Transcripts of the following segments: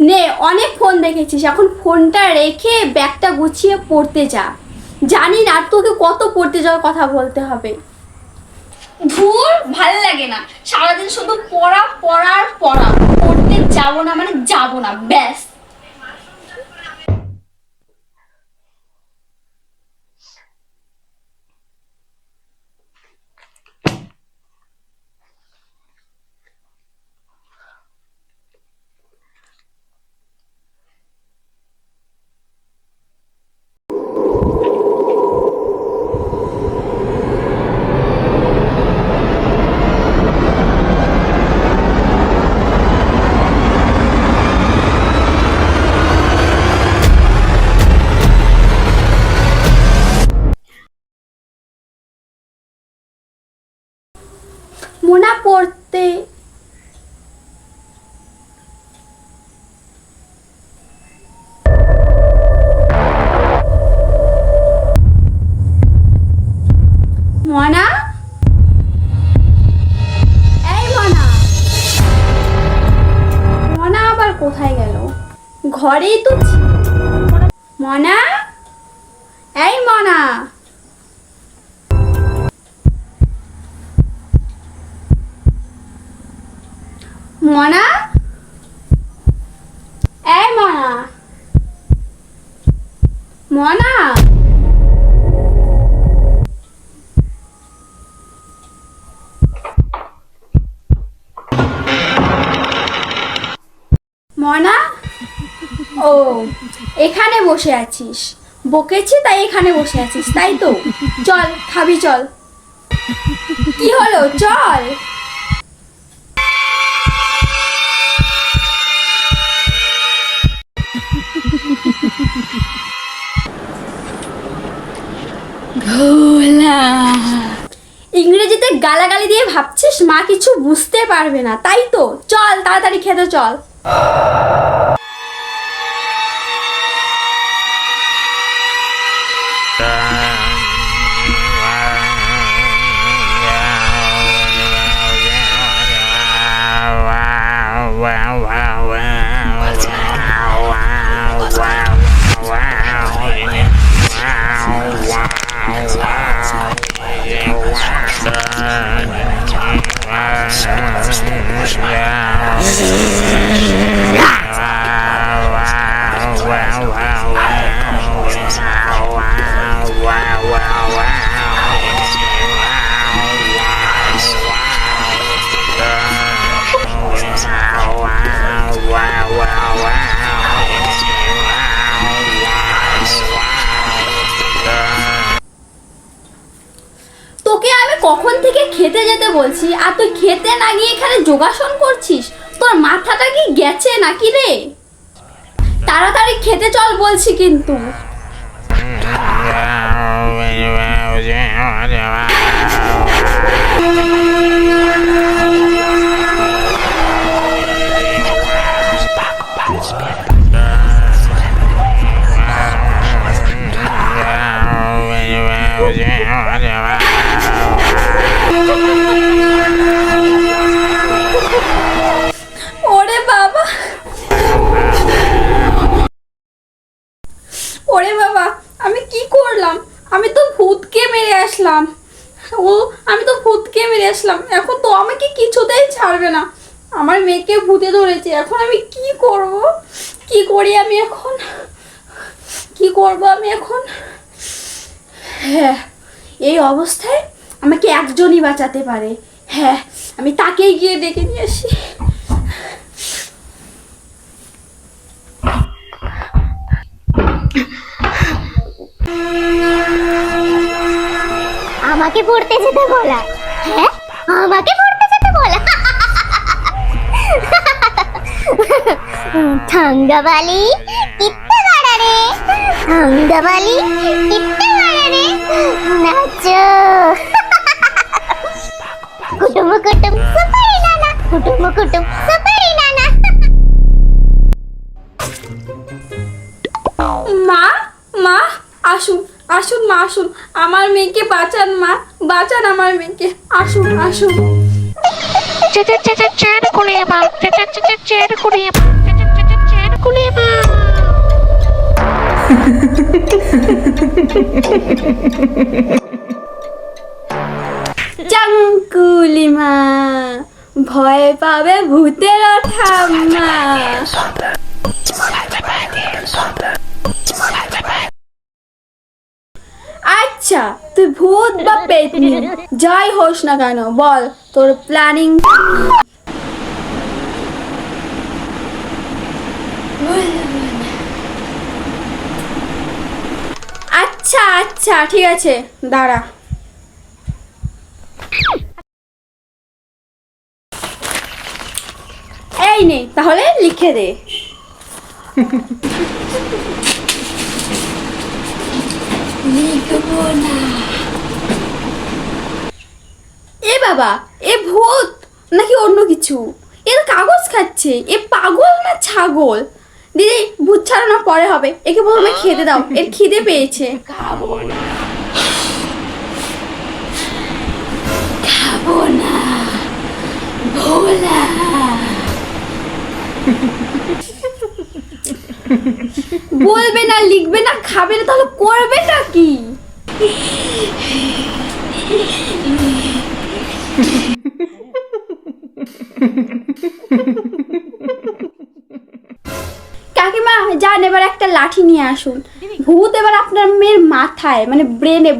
নে, অনেক ফোন দেখেছিস, এখন ফোনটা রেখে ব্যাগটা গুছিয়ে পড়তে যা। জানি না তোকে কত পড়তে যাওয়ার কথা বলতে হবে। ধুর, ভালো লাগে না, সারাদিন শুধু পড়া পড়ার পড়া। পড়তে যাবো না মানে যাবো না, ব্যাস। মোনা পড়তে মনা, এই মনা, মনা আবার কোথায় গেল? ঘরেই তো মনা, এই মনা, মনা, এই মনা, মনা, মনা, ও এখানে বসে আছিস? বকেছি তাই এখানে বসে আছিস, তাই তো? চল খাবি, চল। কি হলো, চল। ঘোলা, ইংরেজিতে গালাগালি দিয়ে ভাবছিস মা কিছু বুঝতে পারবে না, তাই তো? চল তাড়াতাড়ি খেতে চল। তোকে আমি কখন থেকে খেতে যেতে বলছি, আর তুই খেতে না গিয়ে এখানে যোগাসন করছিস? তোর মাথাটা কি গেছে নাকি রে? তাড়াতাড়ি খেতে চল বলছি কিন্তু। ওরে বাবা, ওরে বাবা, আমি কি করলাম? আমি তো ভূতকে মেরে আসলাম। আমি তো ভূতকে মেরে আসলাম, এখন তো আমাকে কিছুতেই ছাড়বে না। আমার মেয়েকে ভূতে ধরেছে, এখন আমি কি করব? কি করি আমি এখন? কি করব আমি এখন? হ্যাঁ, এই অবস্থায় আমাকে একজনই বাঁচাতে পারে। হ্যাঁ, আমি তাকেই গিয়ে ডেকে নিয়ে আসি। আমাকে পড়তে যেতে বলা? হ্যাঁ, আমাকে পড়তে যেতে বলা? ঠাঙ্গাবালি কিত্তে বাড়া রে, ঠাঙ্গাবালি কিত্তে বাড়া রে, নাচো। কুটুম কুটুম সুপারি নানা, কুটুম কুটুম সুপারি নানা। মা, মা আসুন, আসুন মা, আসুন, আমার মেয়েকে বাঁচান মা, বাঁচান আমার মেয়েকে, আসুন আসুন। কুলি মা। চাঙ্কুলিমা ভয় পাবে ভূতের ঠাম্মা। আচ্ছা তুই ভূত বা পেতনি যাই হোস না কেন বল তোর প্ল্যানিং আচ্ছা আচ্ছা ঠিক আছে দাঁড়া। এই নে তাহলে লিখে দে। লিখবো না। এ বাবা এ ভূত নাকি অন্য কিছু? এ তো কাগজ খাচ্ছে। এ পাগল না ছাগল? দিদি ভূত ছাড়ানো পরে হবে, একে প্রথমে খেতে দাও, এর খিদে পেয়েছে। খাবো না খাবো না ভোলা। বলবে না লিখবে না খাবে না তাহলে করবে না কি? কাকিমা যান এবার একটা লাঠি নিয়ে আসুন। ভূত এবার আপনার মেয়ের মাথায় মানে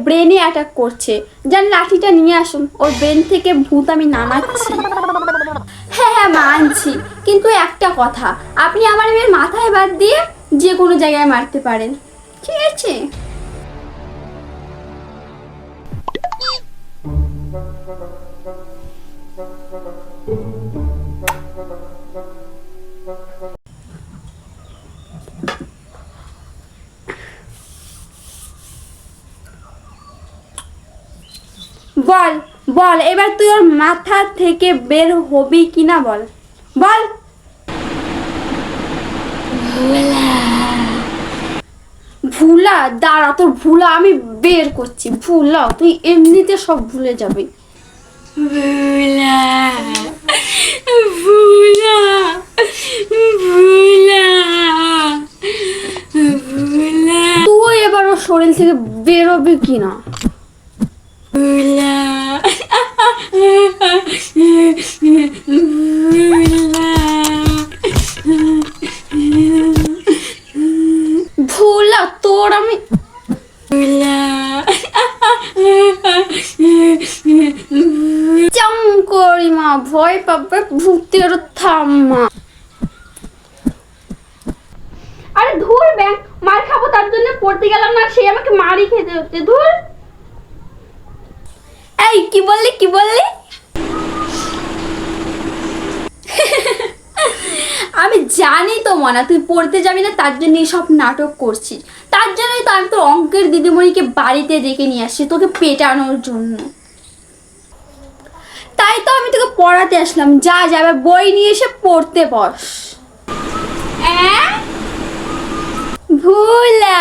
ব্রেনে অ্যাটাক করছে। যান লাঠিটা নিয়ে আসুন, ওর ব্রেন থেকে ভূত আমি নামাচ্ছি। হ্যাঁ হ্যাঁ মানছি, কিন্তু একটা কথা, আপনি আমার মেয়ের মাথায় বাদ দিয়ে যে কোনো জায়গায় মারতে পারেন, ঠিক আছে? বল বল এবার তুই ওর মাথা থেকে বের হবি কিনা বল বল। ভুলা দাঁড়া, তোর ভুলা আমি বের করছি। ভুলা তুই এমনিতে সব ভুলে যাবি। ভুলা ভুলা ভুলা ভুলা তুই এবার ওর শরীর থেকে বেরোবি কিনা? ভুলা ভুলা তোর আমি চাঙ্কুলিমা ভয় পাবে ভূতের ঠাম্মা। আরে ধুর ব্যাং, মার খাবো তার জন্য পড়তে গেলাম না, সে আমাকে মারি খেতে হচ্ছে। ধুর। এই কি বললি কি বললি? আমি জানি তো মনা তুই পড়তে যাবি না, তার জন্য সব নাটক করছিস। তার জন্যই তো আমি তোর অঙ্কের দিদিমণিকে বাড়িতে ডেকে নিয়ে আসছি তোকে পেটানোর জন্য। তাই তো আমি তোকে পড়াতে আসলাম। যা যাবে বই নিয়ে এসে পড়তে বস। ভুলা